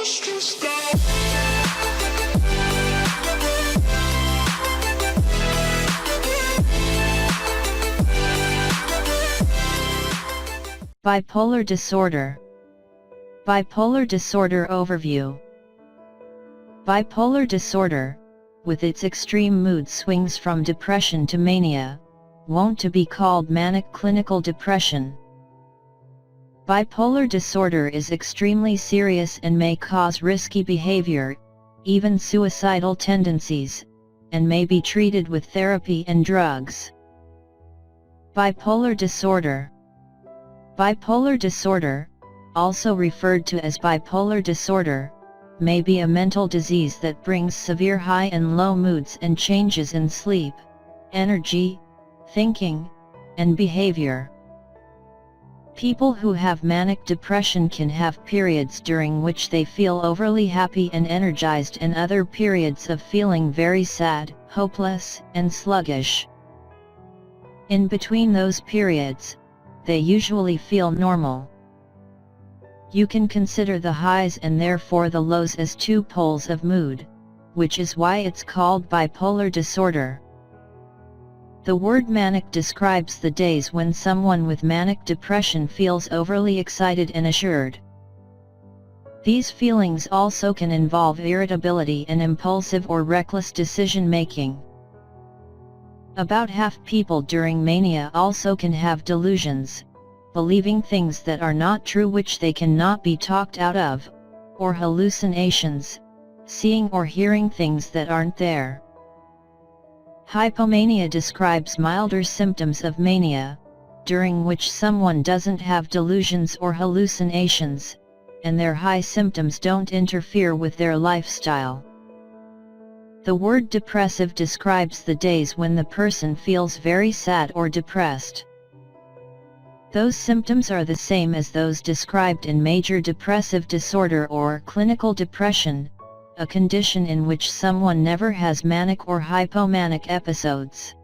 Bipolar disorder. Bipolar disorder overview. Bipolar disorder, with its extreme mood swings from depression to mania, wont to be called manic clinical depression. Bipolar disorder is extremely serious and may cause risky behavior, even suicidal tendencies, and may be treated with therapy and drugs. Bipolar disorder. Bipolar disorder, also referred to as bipolar disorder, may be a mental disease that brings severe high and low moods and changes in sleep, energy, thinking, and behavior. People who have manic depression can have periods during which they feel overly happy and energized and other periods of feeling very sad, hopeless, and sluggish. In between those periods, they usually feel normal. You can consider the highs and therefore the lows as two poles of mood, which is why it's called bipolar disorder. The word manic describes the days when someone with manic depression feels overly excited and assured. These feelings also can involve irritability and impulsive or reckless decision-making. About half people during mania also can have delusions, believing things that are not true which they cannot be talked out of, or hallucinations, seeing or hearing things that aren't there. Hypomania describes milder symptoms of mania, during which someone doesn't have delusions or hallucinations, and their high symptoms don't interfere with their lifestyle. The word depressive describes the days when the person feels very sad or depressed. Those symptoms are the same as those described in major depressive disorder or clinical depression, a condition in which someone never has manic or hypomanic episodes.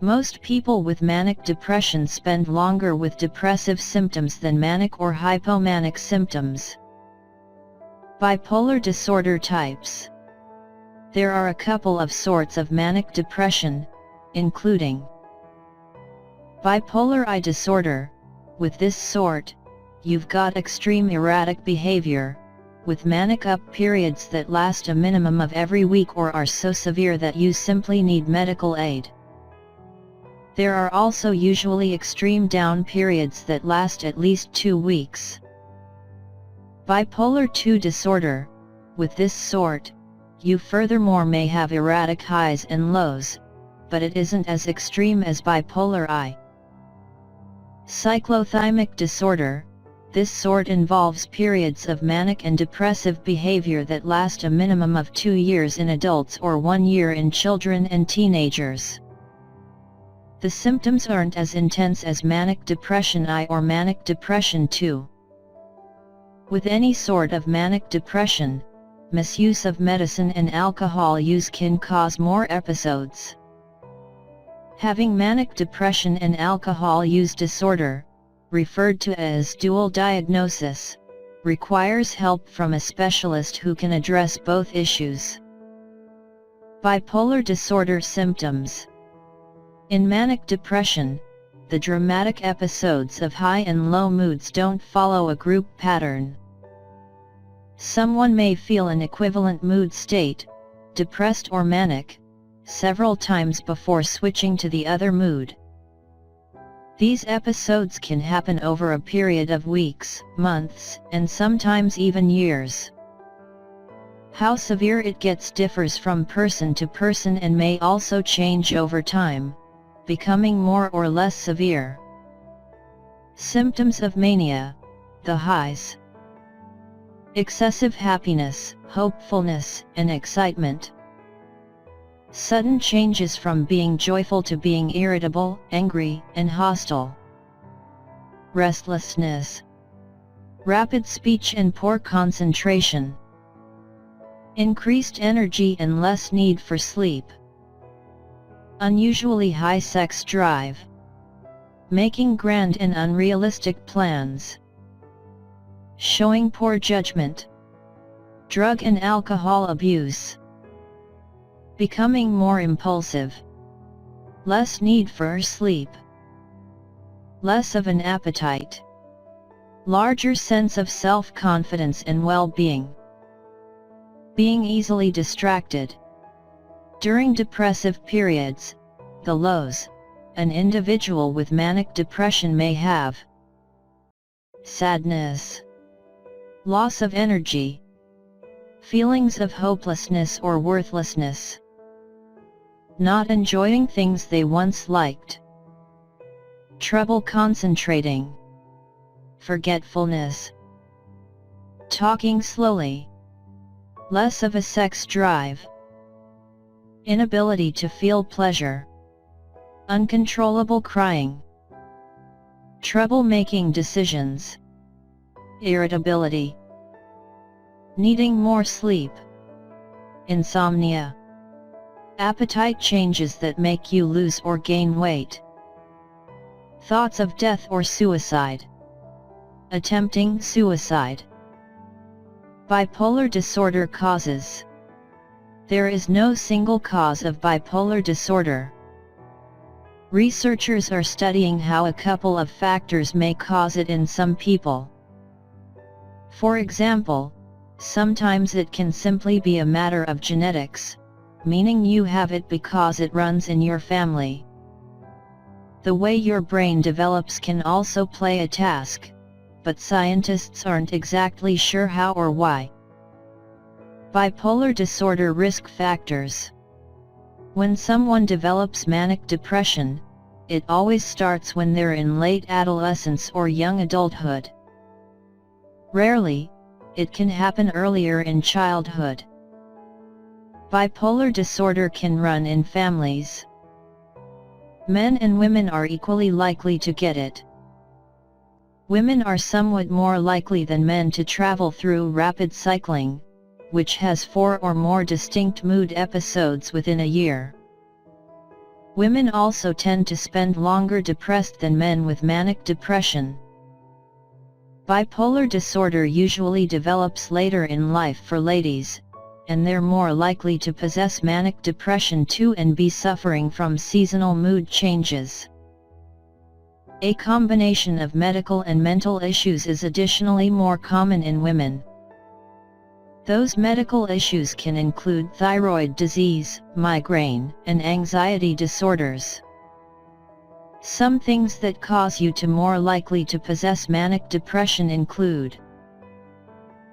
Most people with manic depression spend longer with depressive symptoms than manic or hypomanic symptoms. Bipolar disorder types. There are a couple of sorts of manic depression, including bipolar I disorder. With this sort, you've got extreme erratic behavior, with manic up periods that last a minimum of every week or are so severe that you simply need medical aid. There are also usually extreme down periods that last at least 2 weeks. Bipolar II disorder. With this sort, you furthermore may have erratic highs and lows, but it isn't as extreme as bipolar I. Cyclothymic disorder. This sort involves periods of manic and depressive behavior that last a minimum of 2 years in adults or 1 year in children and teenagers. The symptoms aren't as intense as manic depression I or manic depression II. With any sort of manic depression, misuse of medicine and alcohol use can cause more episodes. Having manic depression and alcohol use disorder, referred to as dual diagnosis, requires help from a specialist who can address both issues. Bipolar disorder symptoms. In manic depression, the dramatic episodes of high and low moods don't follow a group pattern. Someone may feel an equivalent mood state, depressed or manic, several times before switching to the other mood. These episodes can happen over a period of weeks, months, and sometimes even years. How severe it gets differs from person to person and may also change over time, becoming more or less severe. Symptoms of mania. The highs. Excessive happiness, hopefulness, and excitement. Sudden changes from being joyful to being irritable, angry, and hostile. Restlessness. Rapid speech and poor concentration. Increased energy and less need for sleep. Unusually high sex drive. Making grand and unrealistic plans. Showing poor judgment, Drug and alcohol abuse. Becoming more impulsive. Less need for sleep. Less of an appetite. Larger sense of self-confidence and well-being. Being easily distracted. During depressive periods, the lows, an individual with manic depression may have: sadness, loss of energy, feelings of hopelessness or worthlessness, not enjoying things they once liked, trouble concentrating, forgetfulness, talking slowly, less of a sex drive, inability to feel pleasure, uncontrollable crying, trouble making decisions, irritability, needing more sleep, insomnia, appetite changes that make you lose or gain weight, thoughts of death or suicide, attempting suicide. Bipolar disorder causes. There is no single cause of bipolar disorder. Researchers are studying how a couple of factors may cause it in some people. For example, sometimes it can simply be a matter of genetics, meaning you have it because it runs in your family. The way your brain develops can also play a task, but scientists aren't exactly sure how or why. Bipolar disorder risk factors. When someone develops manic depression, it always starts when they're in late adolescence or young adulthood. Rarely, it can happen earlier in childhood. Bipolar disorder can run in families. Men and women are equally likely to get it. Women are somewhat more likely than men to travel through rapid cycling, which has 4 or more distinct mood episodes within a year. Women also tend to spend longer depressed than men with manic depression. Bipolar disorder usually develops later in life for ladies, and they're more likely to possess manic depression too and be suffering from seasonal mood changes. A combination of medical and mental issues is additionally more common in women. Those medical issues can include thyroid disease, migraine, and anxiety disorders. Some things that cause you to more likely to possess manic depression include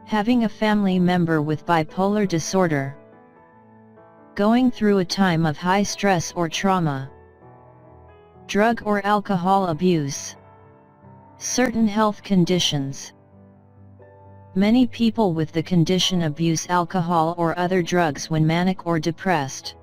having a family member with bipolar disorder, going through a time of high stress or trauma, drug or alcohol abuse, certain health conditions. Many people with the condition abuse alcohol or other drugs when manic or depressed.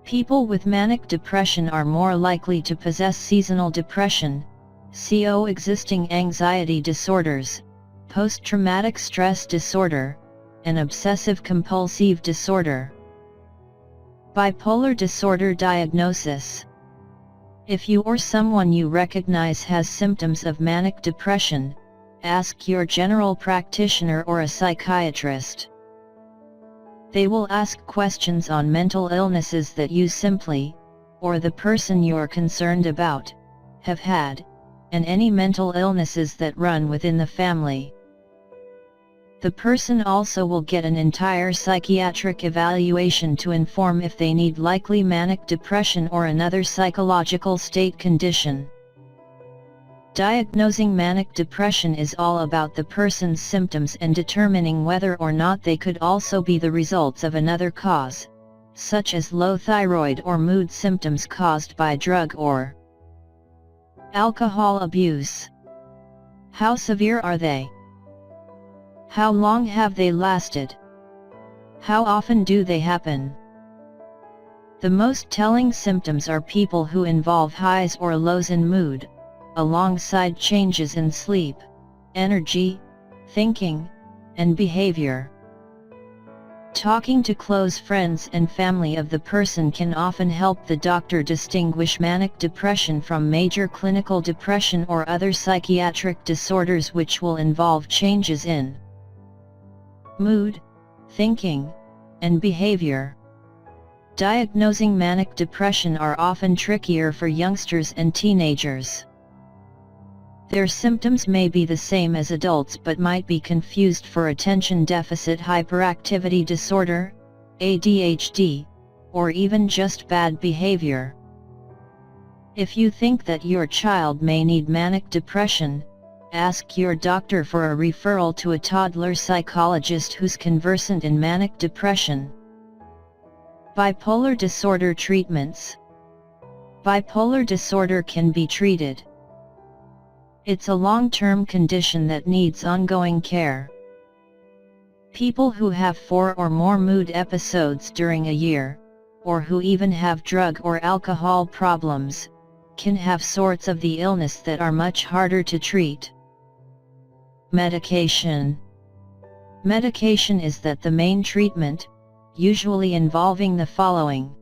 People with manic depression are more likely to possess seasonal depression, coexisting anxiety disorders, post-traumatic stress disorder, and obsessive-compulsive disorder. Bipolar disorder diagnosis. If you or someone you recognize has symptoms of manic depression, ask your general practitioner or a psychiatrist. They will ask questions on mental illnesses that you simply, or the person you're concerned about, have had, and any mental illnesses that run within the family. The person also will get an entire psychiatric evaluation to inform if they need likely manic depression or another psychological state condition. Diagnosing manic depression is all about the person's symptoms and determining whether or not they could also be the results of another cause, such as low thyroid or mood symptoms caused by drug or alcohol abuse. How severe are they? How long have they lasted? How often do they happen? The most telling symptoms are people who involve highs or lows in mood, alongside changes in sleep, energy, thinking, and behavior. Talking to close friends and family of the person can often help the doctor distinguish manic depression from major clinical depression or other psychiatric disorders which will involve changes in mood, thinking, and behavior. Diagnosing manic depression are often trickier for youngsters and teenagers. Their symptoms may be the same as adults but might be confused for attention deficit hyperactivity disorder, ADHD, or even just bad behavior. If you think that your child may need manic depression, ask your doctor for a referral to a toddler psychologist who's conversant in manic depression. Bipolar disorder treatments. Bipolar disorder can be treated. It's a long-term condition that needs ongoing care. People who have 4 or more mood episodes during a year, or who even have drug or alcohol problems, can have sorts of the illness that are much harder to treat. Medication. Medication is the main treatment, usually involving the following.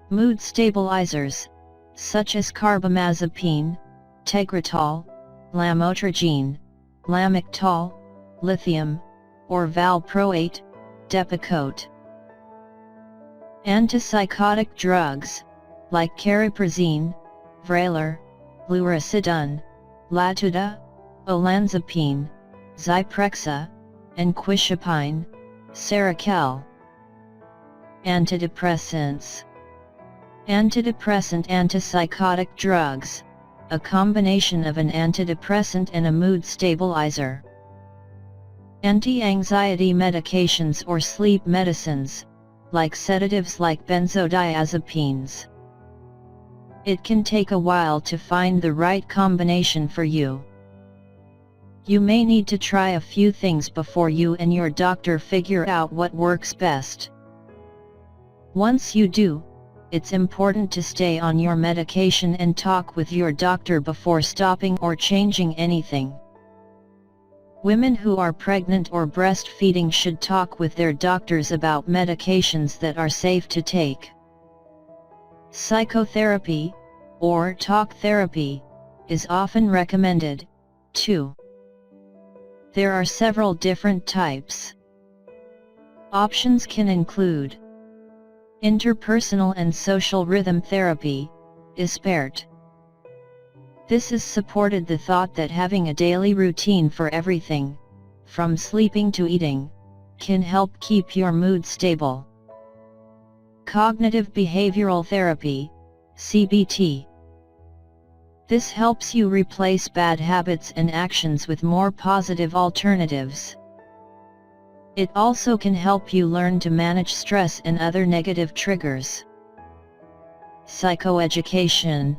Mood stabilizers, such as carbamazepine, Tegretol, lamotrigine, Lamictal, lithium, or valproate, Depakote. Antipsychotic drugs, like cariprazine, Vraylar, Lurasidone, Latuda, olanzapine, Zyprexa, and quizapine, Seroquel. Antidepressants. Antidepressant antipsychotic drugs, a combination of an antidepressant and a mood stabilizer. Anti-anxiety medications or sleep medicines, like sedatives like benzodiazepines. It can take a while to find the right combination for you. You may need to try a few things before you and your doctor figure out what works best. Once you do, it's important to stay on your medication and talk with your doctor before stopping or changing anything. Women who are pregnant or breastfeeding should talk with their doctors about medications that are safe to take. Psychotherapy, or talk therapy, is often recommended, too. There are several different types. Options can include interpersonal and social rhythm therapy, ISPERT. This has supported the thought that having a daily routine for everything, from sleeping to eating, can help keep your mood stable. Cognitive behavioral therapy, CBT. This helps you replace bad habits and actions with more positive alternatives. It also can help you learn to manage stress and other negative triggers. Psychoeducation.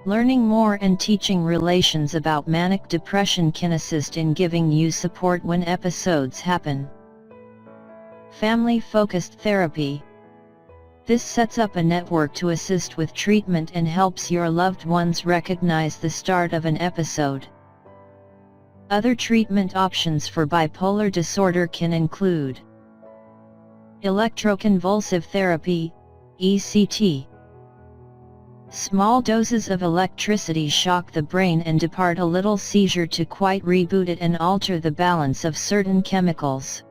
Learning more and teaching relations about manic depression can assist in giving you support when episodes happen. Family-focused therapy. This sets up a network to assist with treatment and helps your loved ones recognize the start of an episode. Other treatment options for bipolar disorder can include electroconvulsive therapy, ECT. Small doses of electricity shock the brain and depart a little seizure to quite reboot it and alter the balance of certain chemicals.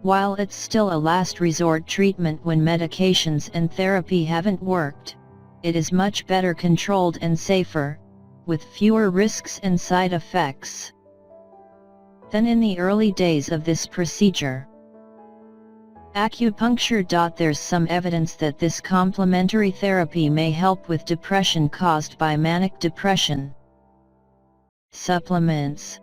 While it's still a last resort treatment when medications and therapy haven't worked, it is much better controlled and safer, with fewer risks and side effects than in the early days of this procedure. Acupuncture. There's some evidence that this complementary therapy may help with depression caused by manic depression. Supplements.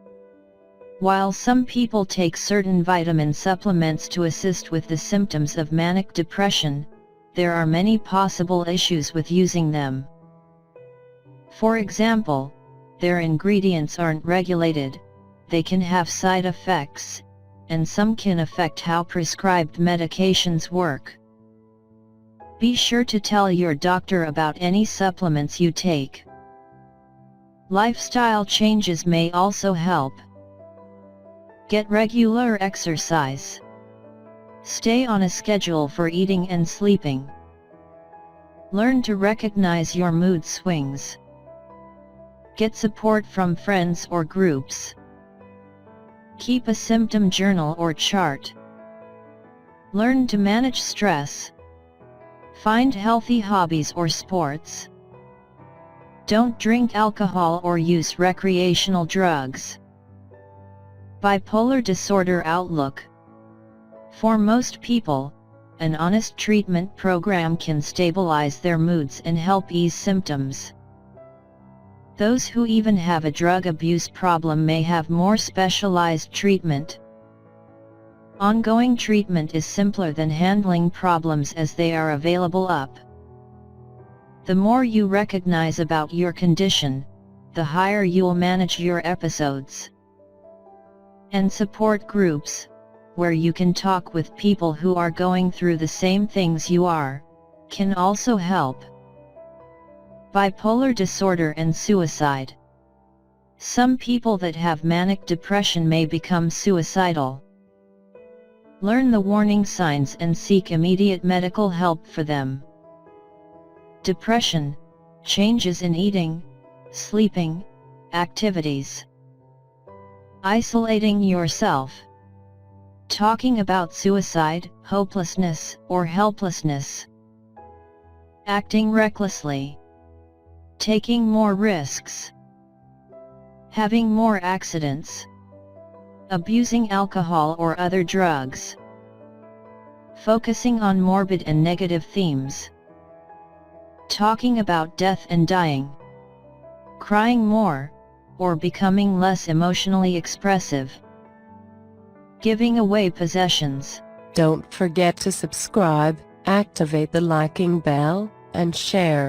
While some people take certain vitamin supplements to assist with the symptoms of manic depression, there are many possible issues with using them. For example, their ingredients aren't regulated, they can have side effects, and some can affect how prescribed medications work. Be sure to tell your doctor about any supplements you take. Lifestyle changes may also help. Get regular exercise. Stay on a schedule for eating and sleeping. Learn to recognize your mood swings. Get support from friends or groups. Keep a symptom journal or chart. Learn to manage stress. Find healthy hobbies or sports. Don't drink alcohol or use recreational drugs. Bipolar disorder outlook. For most people, an honest treatment program can stabilize their moods and help ease symptoms. Those who even have a drug abuse problem may have more specialized treatment. Ongoing treatment is simpler than handling problems as they are available up. The more you recognize about your condition, the higher you'll manage your episodes. And support groups, where you can talk with people who are going through the same things you are, can also help. Bipolar disorder and suicide. Some people that have manic depression may become suicidal. Learn the warning signs and seek immediate medical help for them. Depression, changes in eating, sleeping, activities. Isolating yourself. Talking about suicide, hopelessness, or helplessness. Acting recklessly. Taking more risks. Having more accidents. Abusing alcohol or other drugs. Focusing on morbid and negative themes. Talking about death and dying. Crying more, or becoming less emotionally expressive. Giving away possessions. Don't forget to subscribe, activate the liking bell, and share.